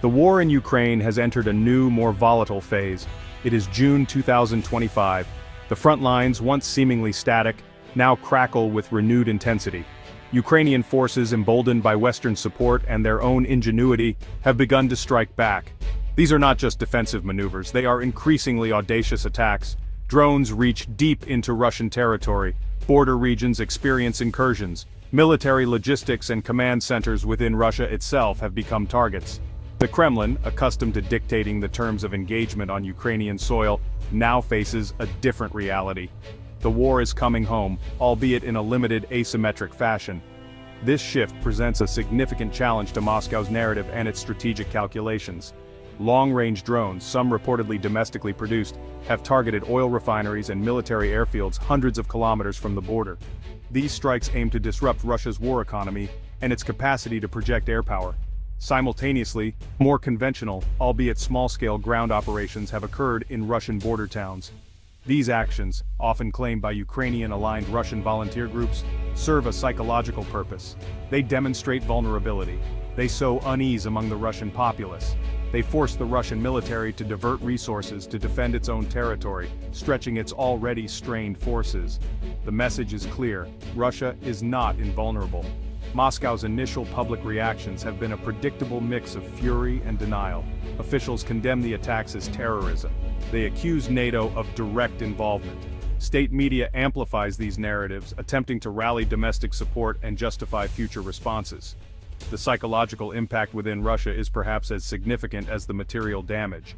The war in Ukraine has entered a new, more volatile phase. It is June 2025. The front lines, once seemingly static, now crackle with renewed intensity. Ukrainian forces, emboldened by Western support and their own ingenuity, have begun to strike back. These are not just defensive maneuvers, they are increasingly audacious attacks. Drones reach deep into Russian territory. Border regions experience incursions. Military logistics and command centers within Russia itself have become targets. The Kremlin, accustomed to dictating the terms of engagement on Ukrainian soil, now faces a different reality. The war is coming home, albeit in a limited, asymmetric fashion. This shift presents a significant challenge to Moscow's narrative and its strategic calculations. Long-range drones, some reportedly domestically produced, have targeted oil refineries and military airfields hundreds of kilometers from the border. These strikes aim to disrupt Russia's war economy and its capacity to project air power. Simultaneously, more conventional, albeit small-scale ground operations have occurred in Russian border towns. These actions, often claimed by Ukrainian-aligned Russian volunteer groups, serve a psychological purpose. They demonstrate vulnerability. They sow unease among the Russian populace. They force the Russian military to divert resources to defend its own territory, stretching its already strained forces. The message is clear: Russia is not invulnerable. Moscow's initial public reactions have been a predictable mix of fury and denial. Officials condemn the attacks as terrorism. They accuse NATO of direct involvement. State media amplifies these narratives, attempting to rally domestic support and justify future responses. The psychological impact within Russia is perhaps as significant as the material damage.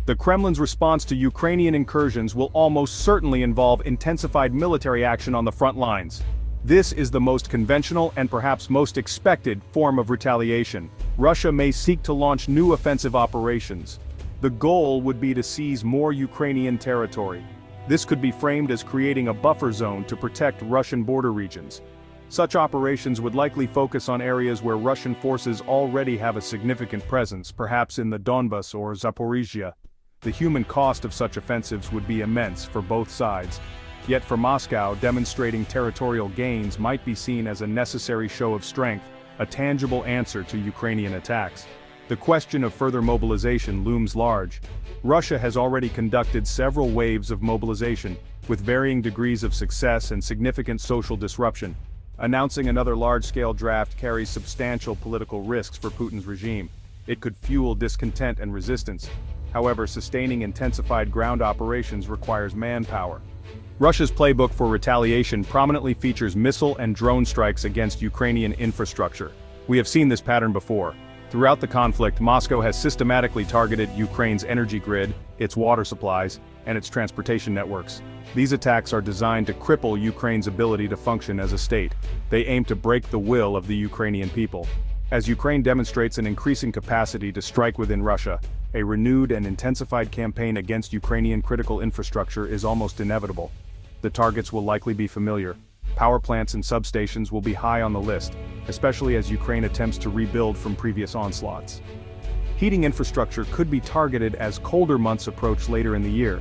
The Kremlin's response to Ukrainian incursions will almost certainly involve intensified military action on the front lines. This is the most conventional and perhaps most expected form of retaliation. Russia may seek to launch new offensive operations. The goal would be to seize more Ukrainian territory. This could be framed as creating a buffer zone to protect Russian border regions. Such operations would likely focus on areas where Russian forces already have a significant presence, perhaps in the Donbas or Zaporizhia. The human cost of such offensives would be immense for both sides. Yet for Moscow, demonstrating territorial gains might be seen as a necessary show of strength, a tangible answer to Ukrainian attacks. The question of further mobilization looms large. Russia has already conducted several waves of mobilization, with varying degrees of success and significant social disruption. Announcing another large-scale draft carries substantial political risks for Putin's regime. It could fuel discontent and resistance. However, sustaining intensified ground operations requires manpower. Russia's playbook for retaliation prominently features missile and drone strikes against Ukrainian infrastructure. We have seen this pattern before. Throughout the conflict, Moscow has systematically targeted Ukraine's energy grid, its water supplies, and its transportation networks. These attacks are designed to cripple Ukraine's ability to function as a state. They aim to break the will of the Ukrainian people. As Ukraine demonstrates an increasing capacity to strike within Russia, a renewed and intensified campaign against Ukrainian critical infrastructure is almost inevitable. The targets will likely be familiar. Power plants and substations will be high on the list, especially as Ukraine attempts to rebuild from previous onslaughts. Heating infrastructure could be targeted as colder months approach later in the year.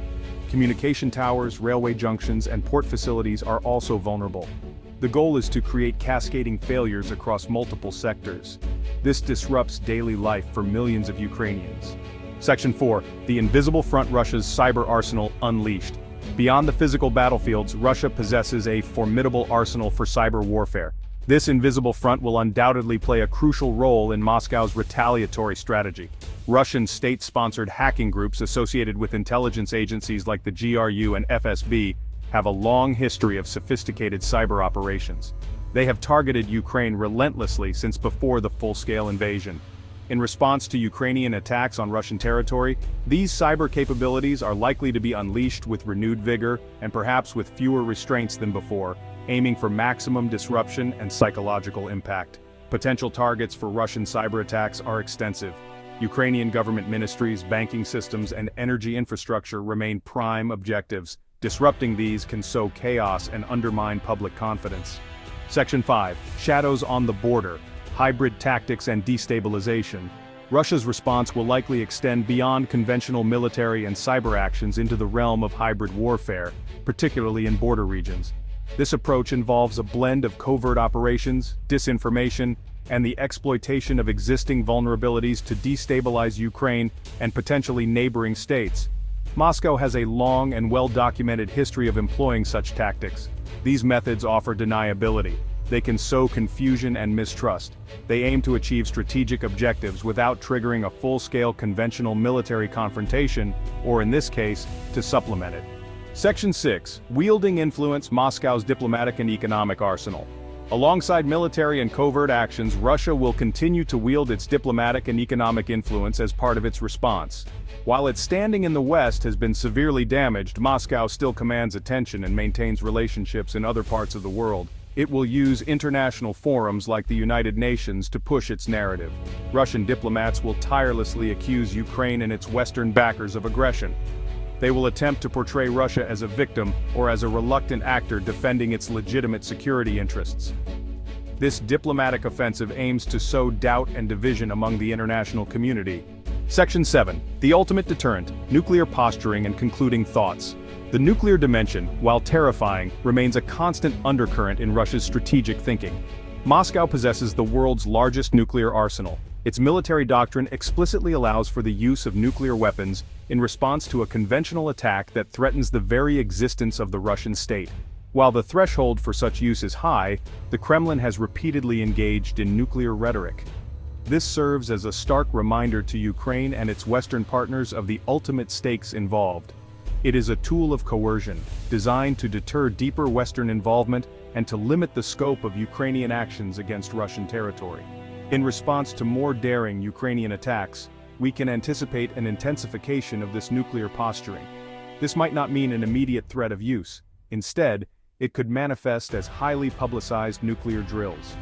Communication towers, railway junctions, and port facilities are also vulnerable. The goal is to create cascading failures across multiple sectors. This disrupts daily life for millions of Ukrainians. Section 4. The Invisible Front: Russia's Cyber Arsenal Unleashed. Beyond the physical battlefields, Russia possesses a formidable arsenal for cyber warfare. This invisible front will undoubtedly play a crucial role in Moscow's retaliatory strategy. Russian state-sponsored hacking groups associated with intelligence agencies like the GRU and FSB have a long history of sophisticated cyber operations. They have targeted Ukraine relentlessly since before the full-scale invasion. In response to Ukrainian attacks on Russian territory, these cyber capabilities are likely to be unleashed with renewed vigor and perhaps with fewer restraints than before, aiming for maximum disruption and psychological impact. Potential targets for Russian cyber attacks are extensive. Ukrainian government ministries, banking systems, and energy infrastructure remain prime objectives. Disrupting these can sow chaos and undermine public confidence. Section 5. Shadows on the Border: Hybrid Tactics and Destabilization. Russia's response will likely extend beyond conventional military and cyber actions into the realm of hybrid warfare, particularly in border regions. This approach involves a blend of covert operations, disinformation, and the exploitation of existing vulnerabilities to destabilize Ukraine and potentially neighboring states. Moscow has a long and well-documented history of employing such tactics. These methods offer deniability. They can sow confusion and mistrust. They aim to achieve strategic objectives without triggering a full-scale conventional military confrontation, or in this case, to supplement it. Section 6. Wielding influence: Moscow's diplomatic and economic arsenal. Alongside military and covert actions, Russia will continue to wield its diplomatic and economic influence as part of its response. While its standing in the West has been severely damaged, Moscow still commands attention and maintains relationships in other parts of the world. It will use international forums like the United Nations to push its narrative. Russian diplomats will tirelessly accuse Ukraine and its Western backers of aggression. They will attempt to portray Russia as a victim or as a reluctant actor defending its legitimate security interests. This diplomatic offensive aims to sow doubt and division among the international community. Section 7. The ultimate deterrent: nuclear posturing and concluding thoughts. The nuclear dimension, while terrifying, remains a constant undercurrent in Russia's strategic thinking. Moscow possesses the world's largest nuclear arsenal. Its military doctrine explicitly allows for the use of nuclear weapons in response to a conventional attack that threatens the very existence of the Russian state. While the threshold for such use is high, the Kremlin has repeatedly engaged in nuclear rhetoric. This serves as a stark reminder to Ukraine and its Western partners of the ultimate stakes involved. It is a tool of coercion, designed to deter deeper Western involvement and to limit the scope of Ukrainian actions against Russian territory. In response to more daring Ukrainian attacks, we can anticipate an intensification of this nuclear posturing. This might not mean an immediate threat of use. Instead, it could manifest as highly publicized nuclear drills.